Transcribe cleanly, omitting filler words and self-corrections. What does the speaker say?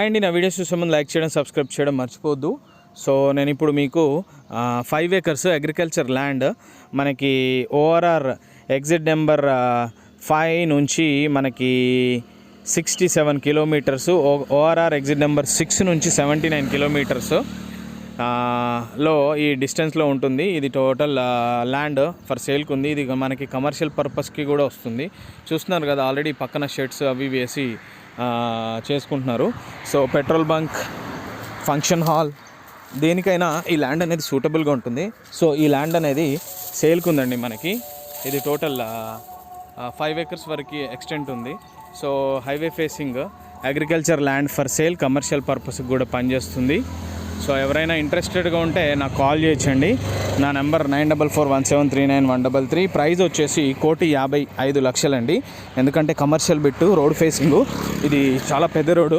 అండి నా వీడియోస్ చూసే ముందు లైక్ చేయడం సబ్స్క్రైబ్ చేయడం మర్చిపోవద్దు. సో నేను ఇప్పుడు మీకు 5 acres అగ్రికల్చర్ ల్యాండ్ మనకి ఓఆర్ఆర్ ఎగ్జిట్ నెంబర్ 5 నుంచి మనకి 67 కిలోమీటర్స్, ఓఆర్ఆర్ ఎగ్జిట్ నెంబర్ 6 నుంచి 79 కిలోమీటర్స్ లో ఈ డిస్టెన్స్లో ఉంటుంది. ఇది టోటల్ ల్యాండ్ ఫర్ సేల్కి ఉంది. ఇది మనకి కమర్షియల్ పర్పస్కి కూడా వస్తుంది. చూస్తున్నారు కదా, ఆల్రెడీ పక్కన షెడ్స్ అవి వేసి చేసుకుంటున్నారు. So petrol bunk, function hall, దేనికైనా ఈ ల్యాండ్ అనేది సూటబుల్గా ఉంటుంది. సో ఈ ల్యాండ్ అనేది సేల్కి ఉందండి మనకి. ఇది టోటల్ 5 acres వరకు ఎక్స్టెంట్ ఉంది. So highway facing agriculture land for sale, commercial పర్పస్కి కూడా పనిచేస్తుంది. సో ఎవరైనా ఇంట్రెస్టెడ్గా ఉంటే నాకు కాల్ చేయొచ్చండి. నా నెంబర్ 9417391133. ప్రైస్ వచ్చేసి 1,55,00,000 అండి. ఎందుకంటే కమర్షియల్ బిట్టు, రోడ్ ఫేసింగు, ఇది చాలా పెద్ద రోడ్డు.